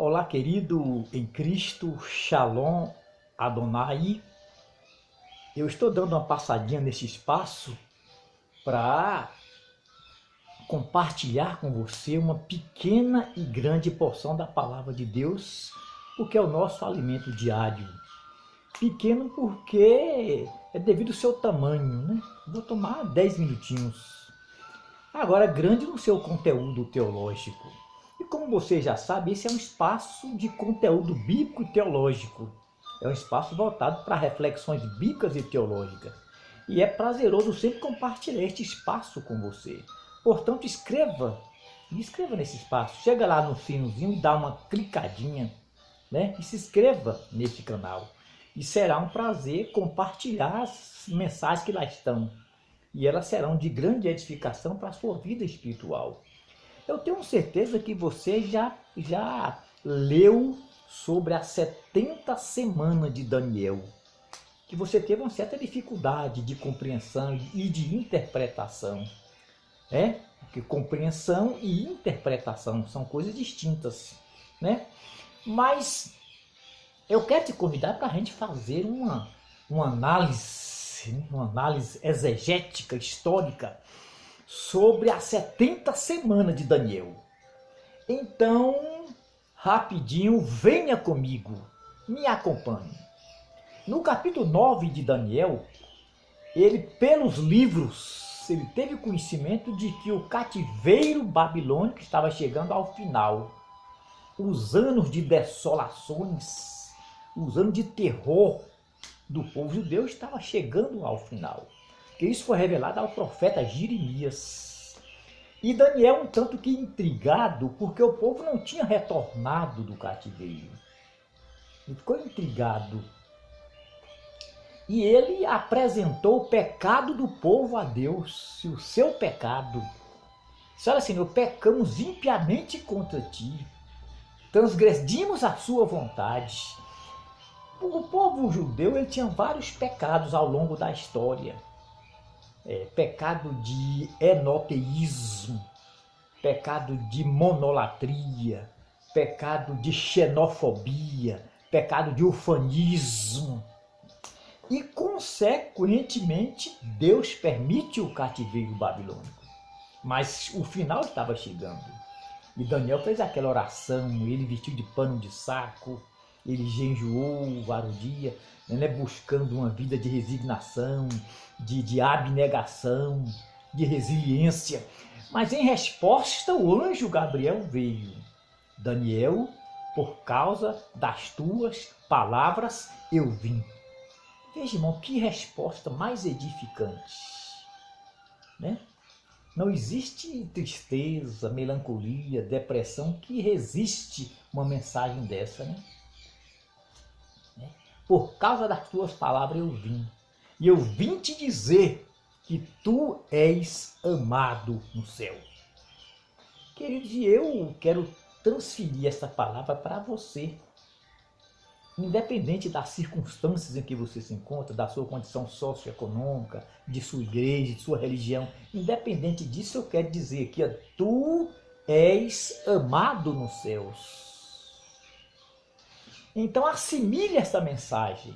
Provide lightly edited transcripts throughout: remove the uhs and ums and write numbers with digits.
Olá, querido em Cristo, Shalom Adonai. Eu estou dando uma passadinha nesse espaço para compartilhar com você uma pequena e grande porção da palavra de Deus, porque é o nosso alimento diário. Pequeno porque é devido ao seu tamanho, né? Vou tomar 10 minutinhos. Agora, grande no seu conteúdo teológico. E como você já sabe, esse é um espaço de conteúdo bíblico e teológico. É um espaço voltado para reflexões bíblicas e teológicas. E é prazeroso sempre compartilhar este espaço com você. Portanto, me inscreva nesse espaço. Chega lá no sinozinho e dá uma clicadinha, né? E se inscreva neste canal. E será um prazer compartilhar as mensagens que lá estão. E elas serão de grande edificação para a sua vida espiritual. Eu tenho certeza que você já leu sobre as 70 semanas de Daniel, que você teve uma certa dificuldade de compreensão e de interpretação. Né? Porque compreensão e interpretação são coisas distintas. Né? Mas eu quero te convidar para a gente fazer uma análise exegética, histórica, sobre as 70 semanas de Daniel. Então, rapidinho, venha comigo, me acompanhe. No capítulo 9 de Daniel, ele, pelos livros, ele teve conhecimento de que o cativeiro babilônico estava chegando ao final. Os anos de desolações, os anos de terror do povo judeu estavam chegando ao final. Que isso foi revelado ao profeta Jeremias. E Daniel um tanto que intrigado, porque o povo não tinha retornado do cativeiro. Ele ficou intrigado. E ele apresentou o pecado do povo a Deus, o seu pecado. Olha, Senhor, pecamos impiamente contra ti, transgredimos a sua vontade. O povo judeu ele tinha vários pecados ao longo da história. Pecado de enoteísmo, pecado de monolatria, pecado de xenofobia, pecado de ufanismo. E, consequentemente, Deus permite o cativeiro babilônico. Mas o final estava chegando. E Daniel fez aquela oração, ele vestiu de pano de saco, ele jejuou vários dias, né, buscando uma vida de resignação, de abnegação, de resiliência. Mas em resposta, o anjo Gabriel veio. Daniel, por causa das tuas palavras, eu vim. Veja, irmão, que resposta mais edificante. Né? Não existe tristeza, melancolia, depressão que resiste uma mensagem dessa, né? Por causa das tuas palavras eu vim. E eu vim te dizer que tu és amado no céu. Queridos, eu quero transferir essa palavra para você. Independente das circunstâncias em que você se encontra, da sua condição socioeconômica, de sua igreja, de sua religião. Independente disso, eu quero dizer que tu és amado nos céus. Então assimile esta mensagem,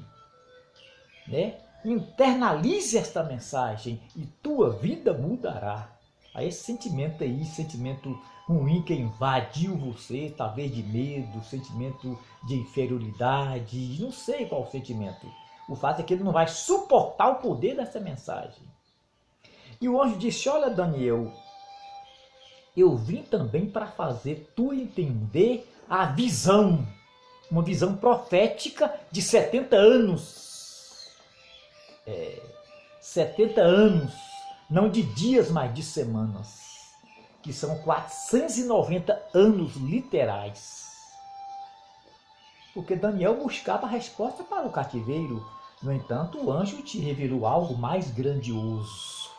né? Internalize esta mensagem e tua vida mudará. Aí esse sentimento aí, sentimento ruim que invadiu você, talvez de medo, sentimento de inferioridade, não sei qual o sentimento. O fato é que ele não vai suportar o poder dessa mensagem. E o anjo disse, olha Daniel, eu vim também para fazer tu entender a visão. Uma visão profética de 70 anos. 70 anos, não de dias, mas de semanas. Que são 490 anos literais. Porque Daniel buscava a resposta para o cativeiro. No entanto, o anjo te revelou algo mais grandioso.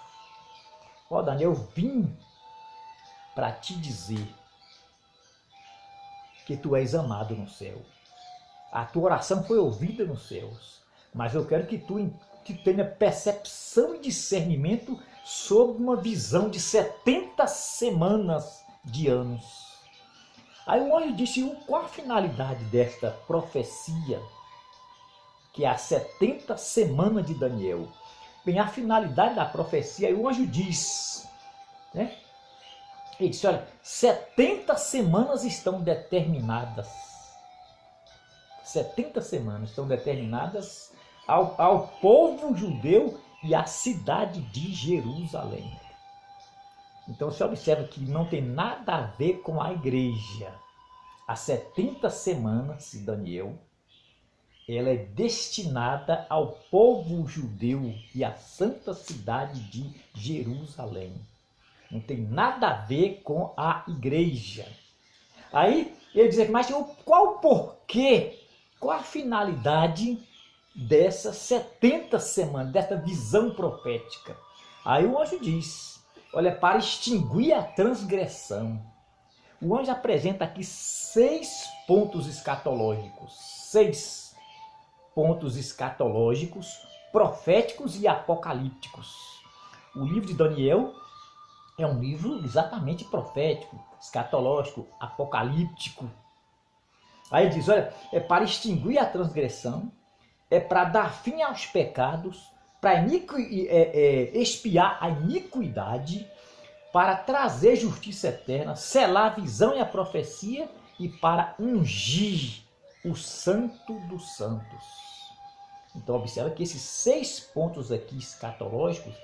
Ó, Daniel, eu vim para te dizer que tu és amado no céu. A tua oração foi ouvida nos céus, mas eu quero que tu tenha percepção e discernimento sobre uma visão de 70 semanas de anos. Aí o anjo disse, qual a finalidade desta profecia, que é a 70 semanas de Daniel? Bem, a finalidade da profecia, aí o anjo diz, né? Ele disse, olha, 70 semanas estão determinadas. 70 semanas estão determinadas ao povo judeu e à cidade de Jerusalém. Então você observa que não tem nada a ver com a igreja. As 70 semanas de Daniel, ela é destinada ao povo judeu e à santa cidade de Jerusalém. Não tem nada a ver com a igreja. Aí ele diz, mas qual o porquê, qual a finalidade dessas 70 semanas, dessa visão profética? Aí o anjo diz, olha, para extinguir a transgressão. O anjo apresenta aqui 6 pontos escatológicos. 6 pontos escatológicos, proféticos e apocalípticos. O livro de Daniel é um livro exatamente profético, escatológico, apocalíptico. Aí diz, olha, é para extinguir a transgressão, é para dar fim aos pecados, para expiar a iniquidade, para trazer justiça eterna, selar a visão e a profecia e para ungir o santo dos santos. Então observa que esses 6 pontos aqui escatológicos,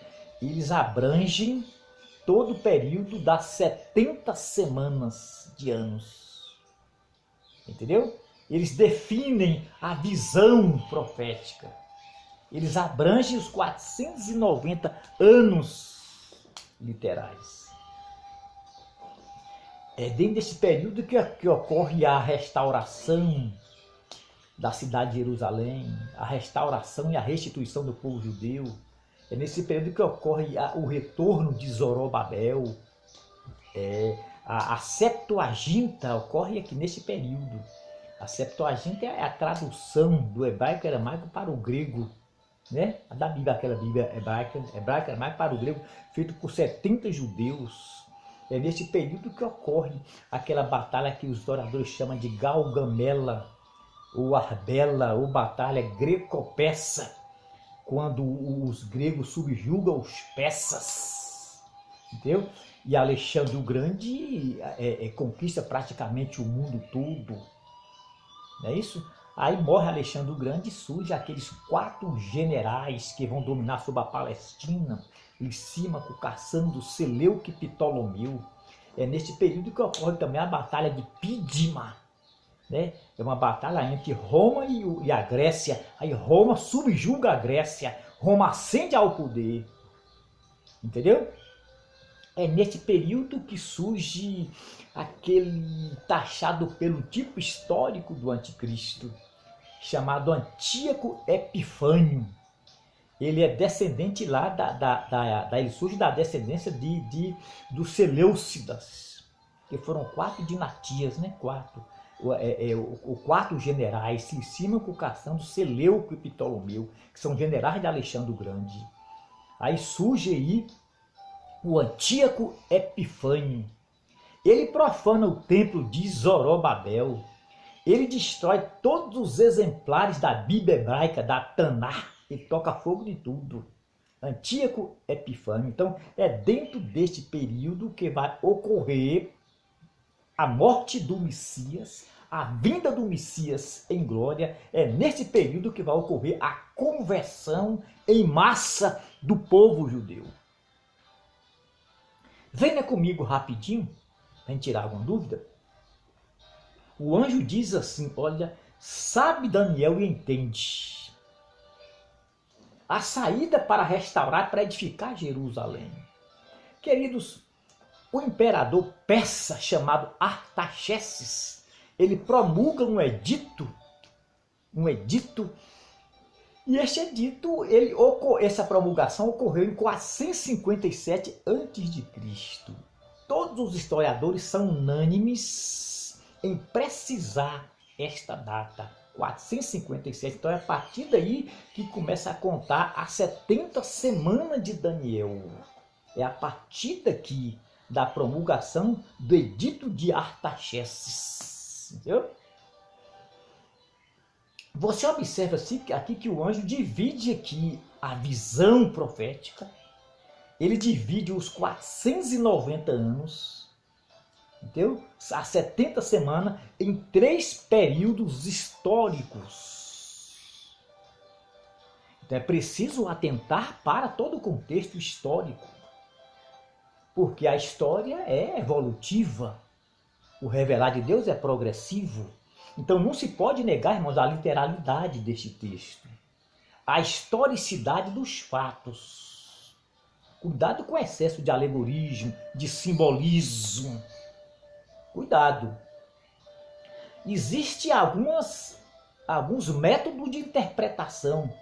eles abrangem todo o período das 70 semanas de anos. Entendeu? Eles definem a visão profética. Eles abrangem os 490 anos literais. É dentro desse período que ocorre a restauração da cidade de Jerusalém, a restauração e a restituição do povo judeu. É nesse período que ocorre o retorno de Zorobabel. A Septuaginta ocorre aqui nesse período. A Septuaginta é a tradução do hebraico aramaico para o grego, né? Da Bíblia, aquela Bíblia hebraica aramaico para o grego, feito por 70 judeus. É nesse período que ocorre aquela batalha que os historiadores chamam de Galgamela, ou Arbela, ou batalha greco-persa, quando os gregos subjugam os persas, entendeu? E Alexandre o Grande conquista praticamente o mundo todo, não é isso? Aí morre Alexandre o Grande e surge aqueles 4 generais que vão dominar sobre a Palestina, Licímaco, Cassandro, Seleuque e Ptolomeu. É nesse período que ocorre também a batalha de Pídima, né? É uma batalha entre Roma e a Grécia. Aí Roma subjuga a Grécia, Roma ascende ao poder, entendeu? É nesse período que surge aquele taxado pelo tipo histórico do anticristo, chamado Antíoco Epifânio. Ele é descendente lá ele surge da descendência dos Seleucidas, que foram 4 dinastias, né? 4 generais, Licímaco, Cassandro, Seleuco e Ptolomeu, que são generais de Alexandre o Grande. Aí surge aí o Antíoco Epifânio. Ele profana o templo de Zorobabel. Ele destrói todos os exemplares da Bíblia hebraica, da Taná, e toca fogo de tudo. Antíoco Epifânio. Então, é dentro deste período que vai ocorrer a morte do Messias, a vinda do Messias em glória. É nesse período que vai ocorrer a conversão em massa do povo judeu. Venha comigo rapidinho, para tirar alguma dúvida. O anjo diz assim, olha, sabe Daniel e entende. A saída para restaurar, para edificar Jerusalém. Queridos, o imperador persa chamado Artaxerxes, ele promulga um edito, e este edito, essa promulgação ocorreu em 457 a.C. Todos os historiadores são unânimes em precisar esta data, 457. Então é a partir daí que começa a contar as 70 semanas de Daniel. É a partir daqui. da promulgação do Edito de Artaxerxes. Entendeu? Você observa aqui que o anjo divide aqui a visão profética. Ele divide os 490 anos, entendeu? As 70 semanas em 3 períodos históricos. Então é preciso atentar para todo o contexto histórico, porque a história é evolutiva, o revelar de Deus é progressivo. Então não se pode negar, irmãos, a literalidade deste texto, a historicidade dos fatos. Cuidado com o excesso de alegorismo, de simbolismo. Cuidado. Existem alguns métodos de interpretação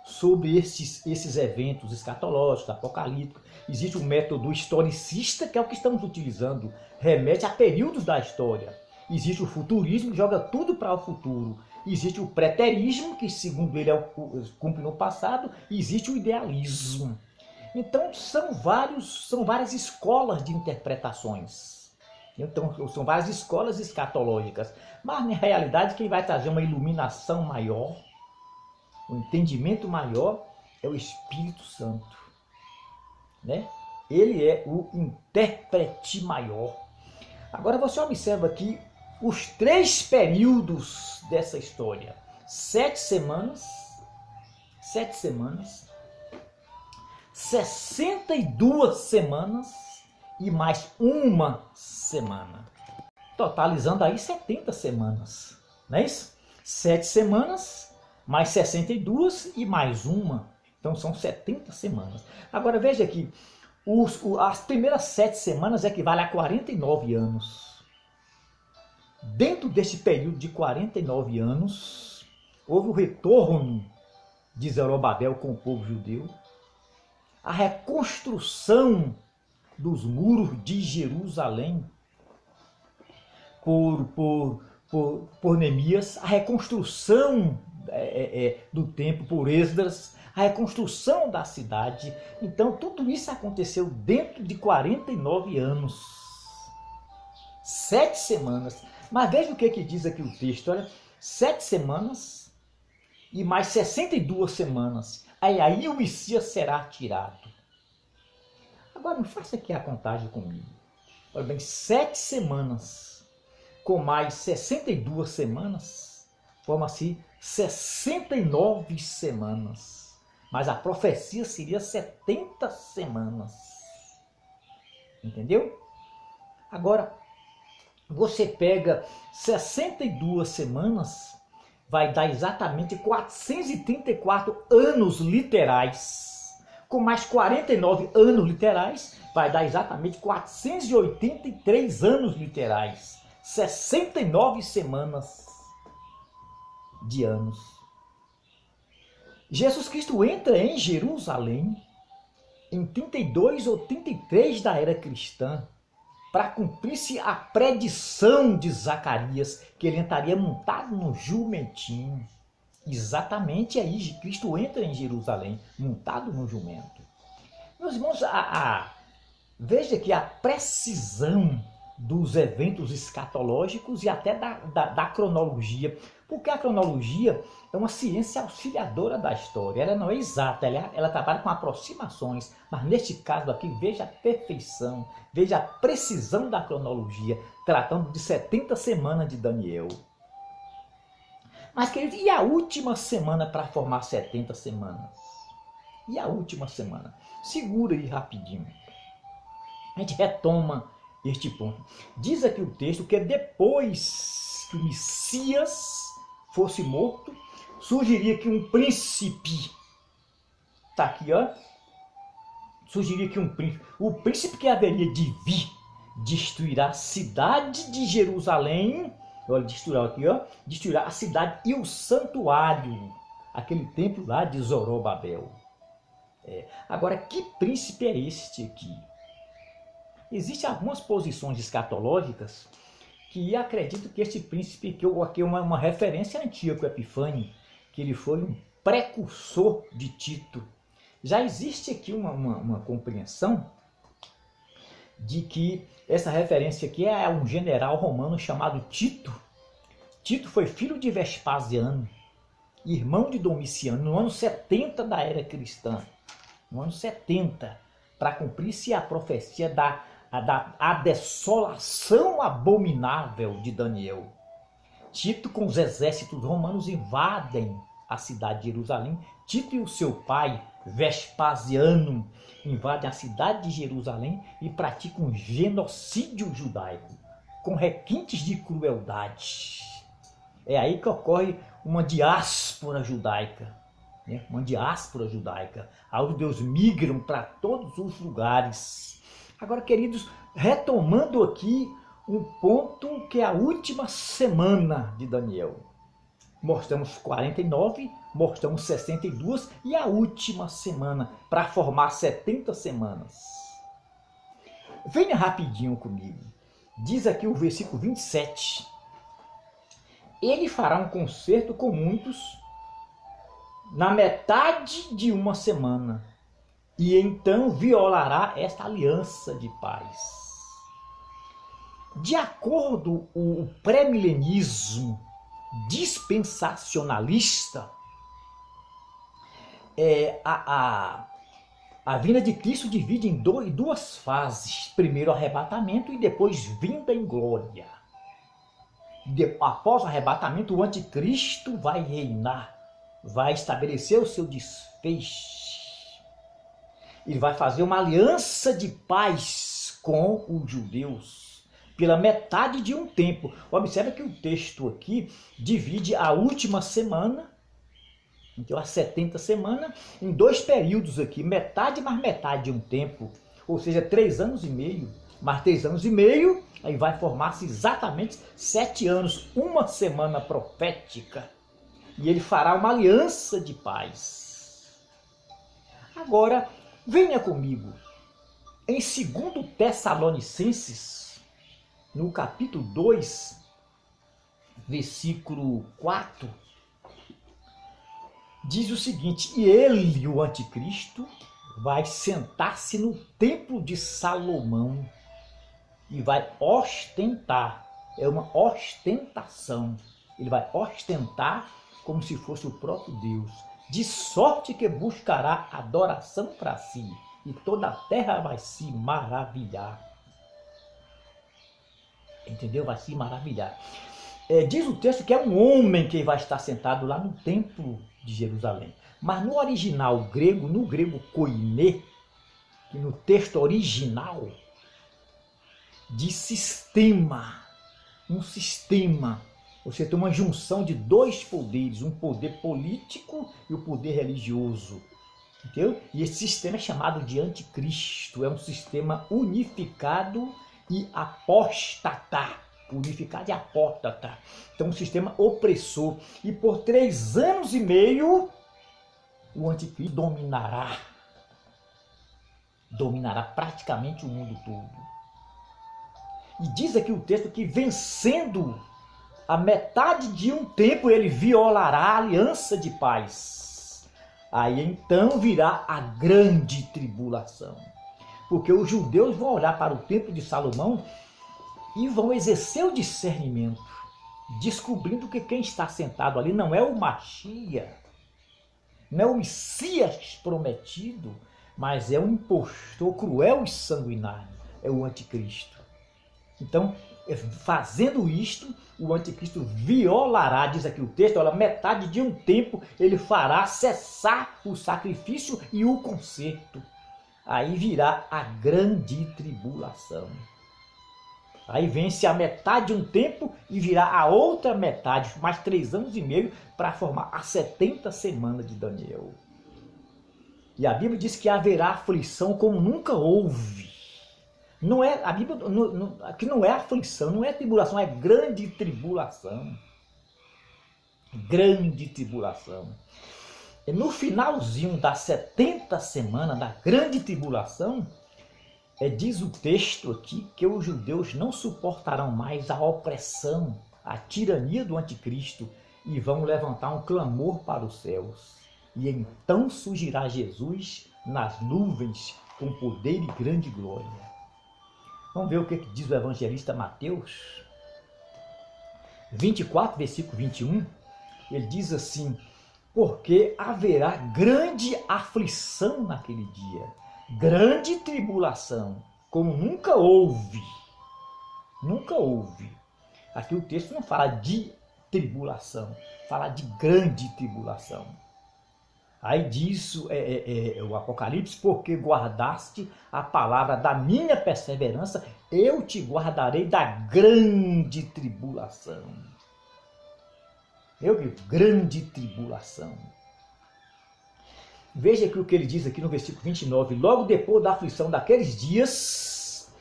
sobre esses eventos escatológicos, apocalípticos. Existe o método historicista, que é o que estamos utilizando, remete a períodos da história. Existe o futurismo, que joga tudo para o futuro. Existe o preterismo, que segundo ele cumpre no passado. E existe o idealismo. Então são várias escolas de interpretações. Então são várias escolas escatológicas. Mas na realidade quem vai trazer uma iluminação maior, um entendimento maior, é o Espírito Santo, né? Ele é o intérprete maior. Agora você observa aqui os 3 períodos dessa história. 7 semanas, 62 semanas e mais uma semana. Totalizando aí 70 semanas. Não é isso? 7 semanas, mais 62 e mais uma. Então são 70 semanas. Agora veja aqui, as primeiras 7 semanas equivalem a 49 anos. Dentro desse período de 49 anos, houve o retorno de Zorobabel com o povo judeu, a reconstrução dos muros de Jerusalém por Neemias, a reconstrução do templo por Esdras, a reconstrução da cidade. Então tudo isso aconteceu dentro de 49 anos. 7 semanas. Mas veja o que diz aqui o texto. Olha, 7 semanas e mais 62 semanas. Aí o Messias será tirado. Agora não faça aqui a contagem comigo. Olha bem, 7 semanas com mais 62 semanas, forma-se 69 semanas. Mas a profecia seria 70 semanas. Entendeu? Agora, você pega 62 semanas, vai dar exatamente 434 anos literais. Com mais 49 anos literais, vai dar exatamente 483 anos literais. 69 semanas de anos. Jesus Cristo entra em Jerusalém em 32 ou 33 da era cristã, para cumprir-se a predição de Zacarias, que ele entraria montado no jumentinho. Exatamente aí Cristo entra em Jerusalém, montado no jumento. Meus irmãos, veja que a precisão dos eventos escatológicos e até da cronologia, porque a cronologia é uma ciência auxiliadora da história, ela não é exata, ela trabalha com aproximações, mas neste caso aqui, veja a perfeição, veja a precisão da cronologia, tratando de 70 semanas de Daniel. Mas, querido, e a última semana para formar 70 semanas? E a última semana? Segura aí rapidinho. A gente retoma este ponto. Diz aqui o texto que depois que o Messias fosse morto, surgiria que um príncipe, está aqui, ó, surgiria que um príncipe, o príncipe que haveria de vir, destruirá a cidade de Jerusalém, olha, destruirá a cidade e o santuário, aquele templo lá de Zorobabel. Agora, que príncipe é este aqui? Existem algumas posições escatológicas que acreditam que este príncipe, que aqui é uma referência a Antíoco Epifânio, que ele foi um precursor de Tito. Já existe aqui uma compreensão de que essa referência aqui é a um general romano chamado Tito. Tito foi filho de Vespasiano, irmão de Domiciano, no ano 70 da era cristã. No ano 70, para cumprir-se a profecia da desolação abominável de Daniel. Tito, com os exércitos romanos, invadem a cidade de Jerusalém. Tito e o seu pai, Vespasiano, invadem a cidade de Jerusalém e praticam um genocídio judaico, com requintes de crueldade. É aí que ocorre uma diáspora judaica, né? Uma diáspora judaica, onde os judeus migram para todos os lugares. Agora, queridos, retomando aqui um ponto que é a última semana de Daniel. Mostramos 49, mostramos 62 e a última semana para formar 70 semanas. Venha rapidinho comigo. Diz aqui o versículo 27. Ele fará um concerto com muitos na metade de uma semana e então violará esta aliança de paz. De acordo com o pré-milenismo dispensacionalista, a vinda de Cristo divide em duas fases. Primeiro arrebatamento e depois vinda em glória. Após o arrebatamento, o anticristo vai reinar, vai estabelecer o seu desfecho. Ele vai fazer uma aliança de paz com os judeus pela metade de um tempo. Observe que o texto aqui divide a última semana, então as 70 semanas, em dois períodos aqui, metade mais metade de um tempo, ou seja, 3 anos e meio, mais 3 anos e meio, aí vai formar-se exatamente 7 anos, uma semana profética, e ele fará uma aliança de paz. Agora, venha comigo, em 2 Tessalonicenses, no capítulo 2, versículo 4, diz o seguinte: e ele, o anticristo, vai sentar-se no templo de Salomão e vai ostentar, é uma ostentação, ele vai ostentar como se fosse o próprio Deus, de sorte que buscará adoração para si, e toda a terra vai se maravilhar. Entendeu? Vai se maravilhar. Diz o texto que é um homem que vai estar sentado lá no templo de Jerusalém. Mas no original grego, no grego koiné, que no texto original, de sistema, um sistema. Você tem uma junção de dois poderes, um poder político e o poder religioso. Entendeu? E esse sistema é chamado de anticristo, é um sistema unificado e apóstata. Unificado e apóstata. Então, um sistema opressor. E por 3 anos e meio, o anticristo dominará praticamente o mundo todo. E diz aqui o texto que, vencendo a metade de um tempo, ele violará a aliança de paz. Aí então virá a grande tribulação. Porque os judeus vão olhar para o templo de Salomão e vão exercer o discernimento, descobrindo que quem está sentado ali não é o Machia, não é o Messias prometido, mas é um impostor cruel e sanguinário, é o anticristo. Então, fazendo isto, o anticristo violará, diz aqui o texto, olha, metade de um tempo ele fará cessar o sacrifício e o concerto. Aí virá a grande tribulação. Aí vence a metade de um tempo e virá a outra metade, mais 3 anos e meio, para formar as 70 semanas de Daniel. E a Bíblia diz que haverá aflição como nunca houve. Não é, a Bíblia aqui não é aflição, não é tribulação, é grande tribulação. Grande tribulação. E no finalzinho das 70 semanas da grande tribulação, diz o texto aqui que os judeus não suportarão mais a opressão, a tirania do anticristo e vão levantar um clamor para os céus. E então surgirá Jesus nas nuvens com poder e grande glória. Vamos ver o que diz o evangelista Mateus 24, versículo 21. Ele diz assim: porque haverá grande aflição naquele dia, grande tribulação, como nunca houve. Nunca houve. Aqui o texto não fala de tribulação, fala de grande tribulação. Aí diz o Apocalipse: porque guardaste a palavra da minha perseverança, eu te guardarei da grande tribulação. Eu digo, grande tribulação. Veja que o que ele diz aqui no versículo 29. Logo depois da aflição daqueles dias,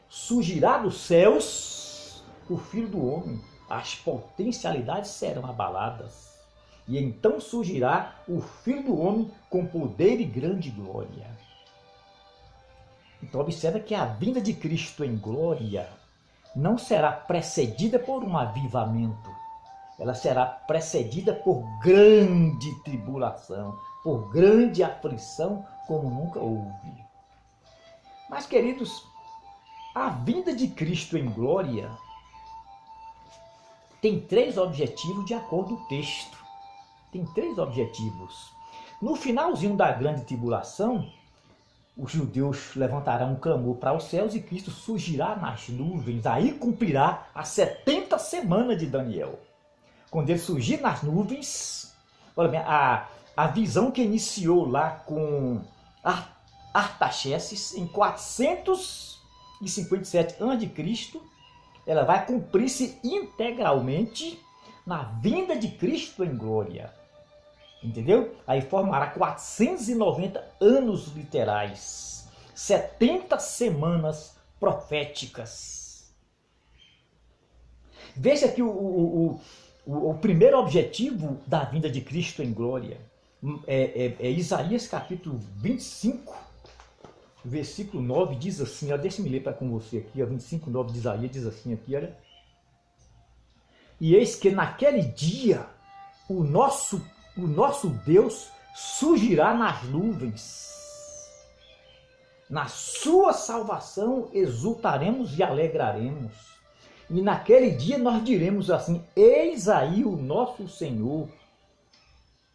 surgirá dos céus o Filho do Homem. As potencialidades serão abaladas. E então surgirá o Filho do Homem com poder e grande glória. Então observa que a vinda de Cristo em glória não será precedida por um avivamento. Ela será precedida por grande tribulação, por grande aflição, como nunca houve. Mas, queridos, a vinda de Cristo em glória tem 3 objetivos de acordo com o texto. Tem 3 objetivos. No finalzinho da grande tribulação, os judeus levantarão um clamor para os céus e Cristo surgirá nas nuvens. Aí cumprirá as 70 semanas de Daniel. Quando ele surgir nas nuvens, olha bem, a visão que iniciou lá com Artaxerxes em 457 a.C., ela vai cumprir-se integralmente na vinda de Cristo em glória. Entendeu? Aí formará 490 anos literais, 70 semanas proféticas. Veja que o primeiro objetivo da vinda de Cristo em glória é Isaías capítulo 25, versículo 9, diz assim, deixa-me ler com você aqui, 25, 9 de Isaías diz assim aqui, olha. E eis que naquele dia o nosso Deus surgirá nas nuvens. Na sua salvação exultaremos e alegraremos. E naquele dia nós diremos assim: eis aí o nosso Senhor,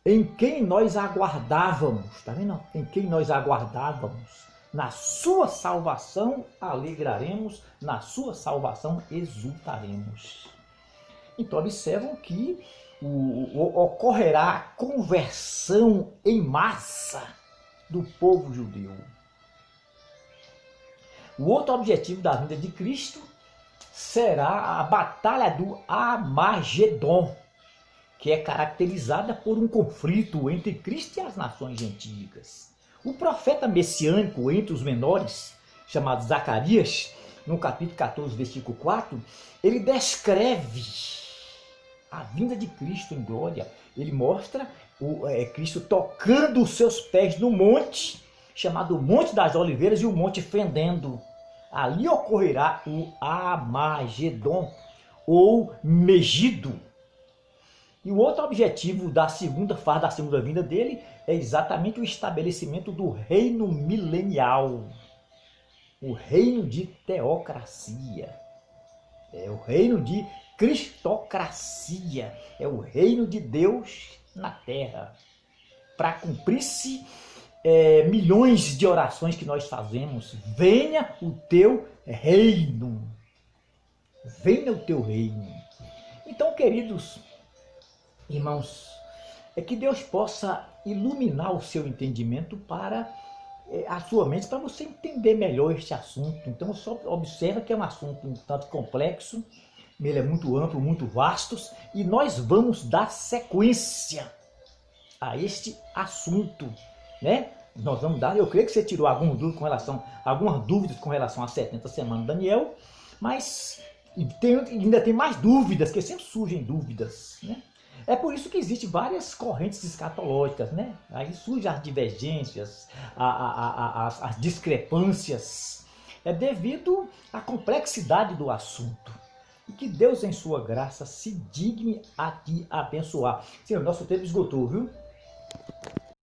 em quem nós aguardávamos. Está vendo? Em quem nós aguardávamos. Na sua salvação alegraremos, na sua salvação exultaremos. Então observam que ocorrerá a conversão em massa do povo judeu. O outro objetivo da vinda de Cristo será a batalha do Armagedon, que é caracterizada por um conflito entre Cristo e as nações gentílicas. O profeta messiânico entre os menores, chamado Zacarias, no capítulo 14, versículo 4, ele descreve a vinda de Cristo em glória. Ele mostra Cristo tocando os seus pés no monte, chamado Monte das Oliveiras, e o monte fendendo. Ali ocorrerá o Armagedon, ou Megido. E o outro objetivo da segunda fase, da segunda vinda dele, é exatamente o estabelecimento do reino milenial. O reino de teocracia. É o reino de cristocracia. É o reino de Deus na terra. Para cumprir-se milhões de orações que nós fazemos. Venha o teu reino. Venha o teu reino. Então, queridos irmãos, é que Deus possa iluminar o seu entendimento para a sua mente, para você entender melhor este assunto. Então, só observa que é um assunto um tanto complexo, ele é muito amplo, muito vasto, e nós vamos dar sequência a este assunto, né? Nós vamos dar, eu creio que você tirou algumas dúvidas com relação a 70 semanas de Daniel, mas ainda tem mais dúvidas, porque sempre surgem dúvidas, né? É por isso que existem várias correntes escatológicas, né? Aí surgem as divergências, as discrepâncias. É devido à complexidade do assunto. E que Deus, em sua graça, se digne a te abençoar. Senhor, nosso tempo esgotou, viu?